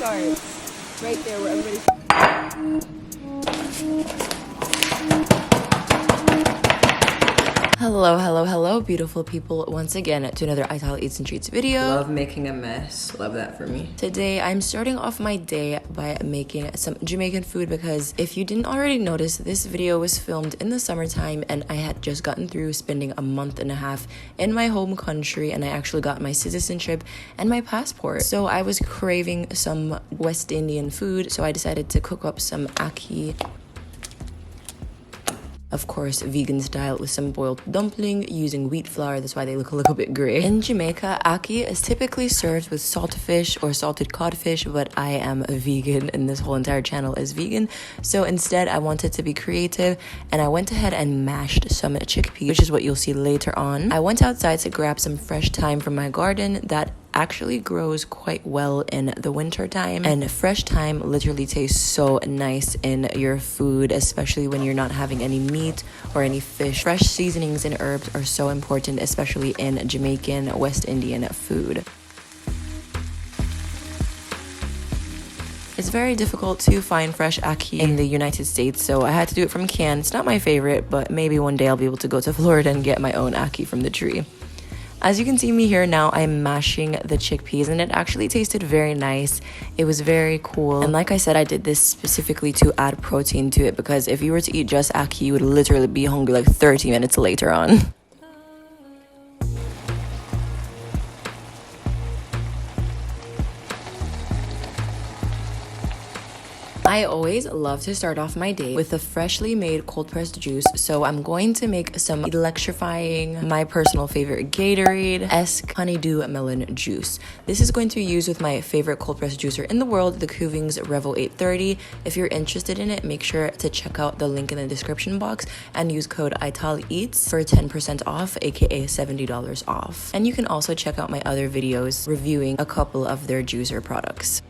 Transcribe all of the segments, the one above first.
start. Right there where everybody's... Hello, beautiful people. Once again, to another Ital Eats and Treats video. Love making a mess. Love that for me. Today, I'm starting off my day by making some Jamaican food because if you didn't already notice, this video was filmed in the summertime and I had just gotten through spending a month and a half in my home country and I actually got my citizenship and my passport. So I was craving some West Indian food, so I decided to cook up some ackee. Of course, vegan style with some boiled dumpling using wheat flour. That's why they look a little bit gray. In Jamaica, ackee is typically served with salted fish or salted codfish, but I am a vegan and this whole entire channel is vegan. So instead, I wanted to be creative and I went ahead and mashed some chickpea, which is what you'll see later on. I went outside to grab some fresh thyme from my garden that actually grows quite well in the winter time, and fresh thyme literally tastes so nice in your food, especially when you're not having any meat or any fish. Fresh seasonings and herbs are so important, especially in Jamaican West Indian food. It's very difficult to find fresh ackee in the United States, so I had to do it from can. It's not my favorite, but maybe one day I'll be able to go to Florida and get my own ackee from the tree. As you can see me here now, I'm mashing the chickpeas and it actually tasted very nice. It was very cool. And like I said, I did this specifically to add protein to it because if you were to eat just ackee, you would literally be hungry like 30 minutes later on. I always love to start off my day with a freshly made cold pressed juice, so I'm going to make some electrifying, my personal favorite Gatorade-esque Honeydew melon juice. This is going to be used with my favorite cold pressed juicer in the world, the Kuvings Revo 830. If you're interested in it, make sure to check out the link in the description box and use code ITALEATS for 10% off, aka $70 off. And you can also check out my other videos reviewing a couple of their juicer products.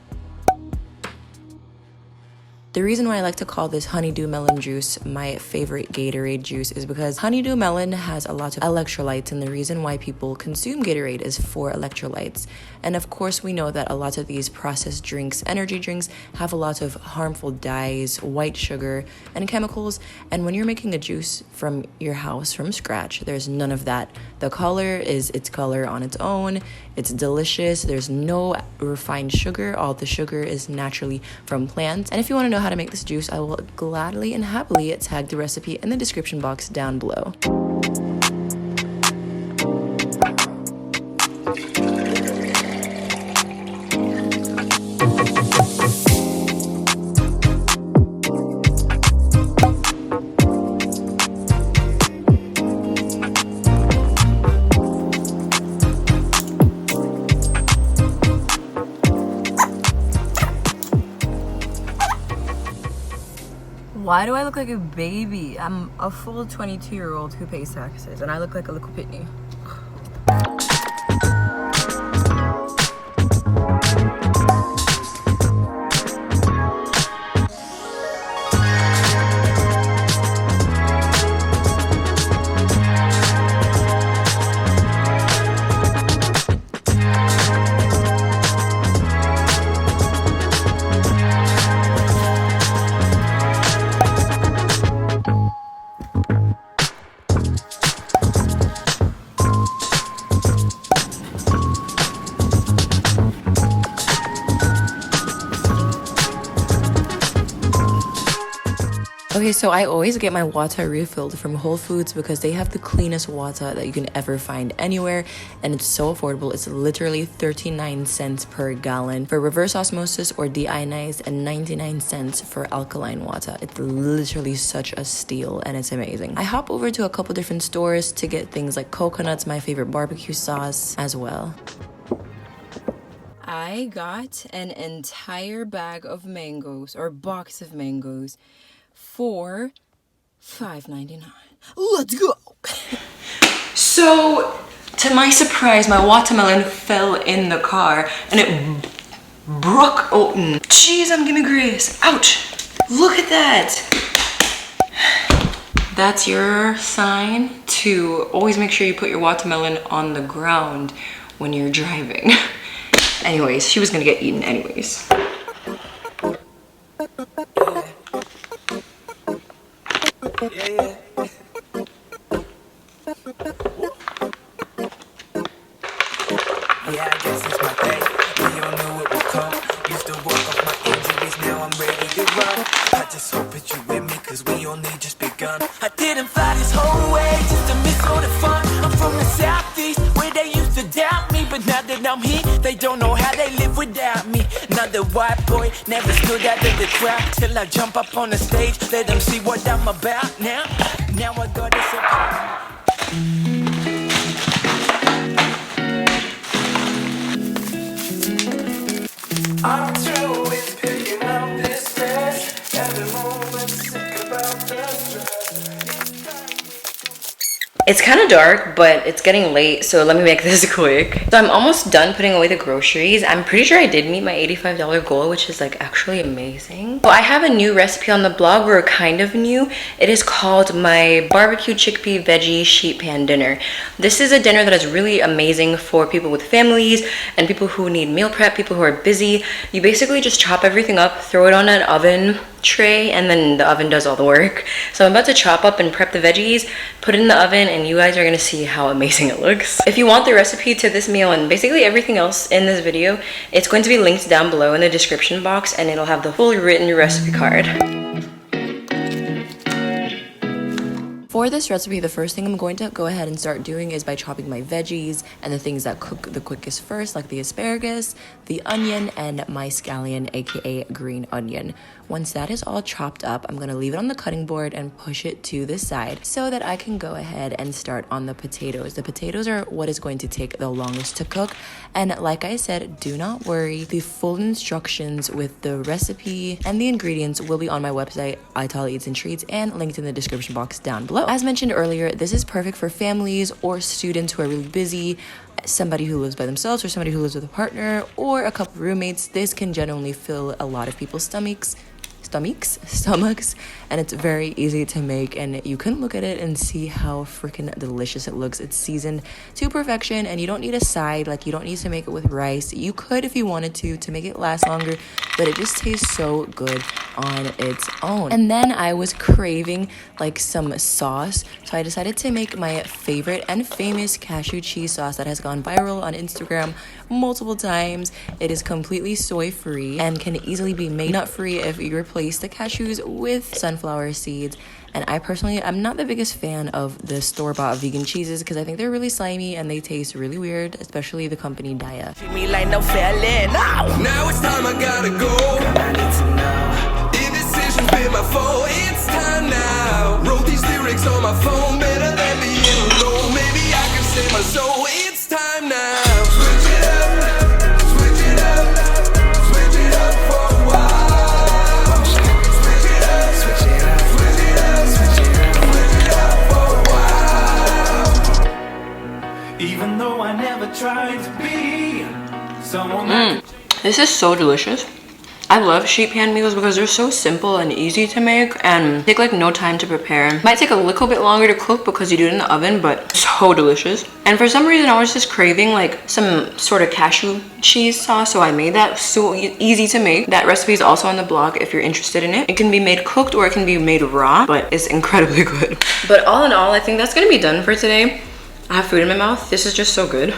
The reason why I like to call this honeydew melon juice my favorite Gatorade juice is because honeydew melon has a lot of electrolytes, and the reason why people consume Gatorade is for electrolytes. And of course, we know that a lot of these processed drinks, energy drinks, have a lot of harmful dyes, white sugar, and chemicals. And when you're making a juice from your house from scratch, there's none of that. The color is its color on its own. It's delicious. There's no refined sugar. All the sugar is naturally from plants. And if you want to know how to make this juice, I will gladly and happily tag the recipe in the description box down below. Why do I look like a baby? I'm a full 22-year-old who pays taxes and I look like a little pitney. Okay, so I always get my water refilled from Whole Foods because they have the cleanest water that you can ever find anywhere, and it's so affordable. It's literally 39 cents per gallon for reverse osmosis or deionized and 99 cents for alkaline water. It's literally such a steal and it's amazing. I hop over to a couple different stores to get things like coconuts, my favorite barbecue sauce as well. I got an entire bag of mangoes or box of mangoes for $5.99. Let's go. So, to my surprise, my watermelon fell in the car and it broke open. Jeez, I'm giving grace. Ouch. Look at that. That's your sign to always make sure you put your watermelon on the ground when you're driving. Anyways, she was gonna get eaten anyways. Yeah, I guess it's my day. We all knew it would come. Used to walk off my injuries, now I'm ready to run. I just hope that you with me, cause we only just begun. I didn't fly this whole way just to miss all the fun. I'm from the southeast, where they used to doubt me. But now that I'm here, they don't know how they live without me. Another white boy, never stood out of the crowd. Till I jump up on the stage, let them see what I'm about. Now I got this. I'm through with picking up this mess. Every moment sick about the stress. It's kind of dark, but it's getting late, so let me make this quick. So I'm almost done putting away the groceries. I'm pretty sure I did meet my $85 goal, which is like actually amazing. So I have a new recipe on the blog, or kind of new. It is called my barbecue chickpea veggie sheet pan dinner. This is a dinner that is really amazing for people with families and people who need meal prep, people who are busy. You basically just chop everything up, throw it on an oven tray, and then the oven does all the work. So I'm about to chop up and prep the veggies, put it in the oven, and you guys are gonna see how amazing it looks. If you want the recipe to this meal and basically everything else in this video, it's going to be linked down below in the description box, and it'll have the full written recipe card. For this recipe, the first thing I'm going to go ahead and start doing is by chopping my veggies and the things that cook the quickest first, like the asparagus, the onion, and my scallion, aka green onion. Once that is all chopped up, I'm gonna leave it on the cutting board and push it to the side so that I can go ahead and start on the potatoes. The potatoes are what is going to take the longest to cook. And like I said, do not worry. The full instructions with the recipe and the ingredients will be on my website, Itala Eats and Treats, and linked in the description box down below. As mentioned earlier, this is perfect for families or students who are really busy, somebody who lives by themselves or somebody who lives with a partner or a couple roommates. This can genuinely fill a lot of people's stomachs, and it's very easy to make, and you can look at it and see how freaking delicious it looks. It's seasoned to perfection, and you don't need a side. Like, you don't need to make it with rice. You could if you wanted to make it last longer, but it just tastes so good on its own. And then I was craving like some sauce, so I decided to make my favorite and famous cashew cheese sauce that has gone viral on Instagram multiple times. It is completely soy free and can easily be made nut free if you replace the cashews with sunflower seeds. And I personally, I'm not the biggest fan of the store-bought vegan cheeses because I think they're really slimy and they taste really weird, especially the company Daya. Treat me like no felon. Now it's time, I gotta go. Girl, I need to know. Indecision's been my foe. It's time now. Wrote these lyrics on my phone. Better than being alone. Maybe I can save my soul. It's time now. Switch it up. Switch it up. Switch it up for a while. Switch it up. Switch it up. Switch it up. Switch it up. Switch it up for a while. Even though I never tried to be someone. This is so delicious. I love sheet pan meals because they're so simple and easy to make and take like no time to prepare. Might take a little bit longer to cook because you do it in the oven, but so delicious. And for some reason I was just craving like some sort of cashew cheese sauce, so I made that. So easy to make. That recipe is also on the blog if you're interested in it. It can be made cooked or it can be made raw, but it's incredibly good. But all in all, I think that's gonna be done for today. I have food in my mouth. This is just so good.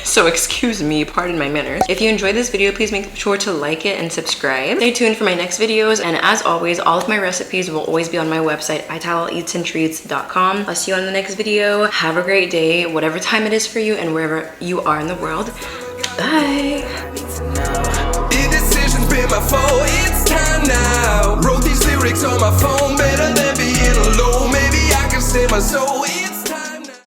So excuse me, pardon my manners. If you enjoyed this video, please make sure to like it and subscribe. Stay tuned for my next videos. And as always, all of my recipes will always be on my website, italaeatsandtreats.com. I'll see you on the next video. Have a great day, whatever time it is for you and wherever you are in the world. Bye. Indecision's been my foe. It's time now. Wrote these lyrics on my phone. Better than being alone. Maybe I can save my soul.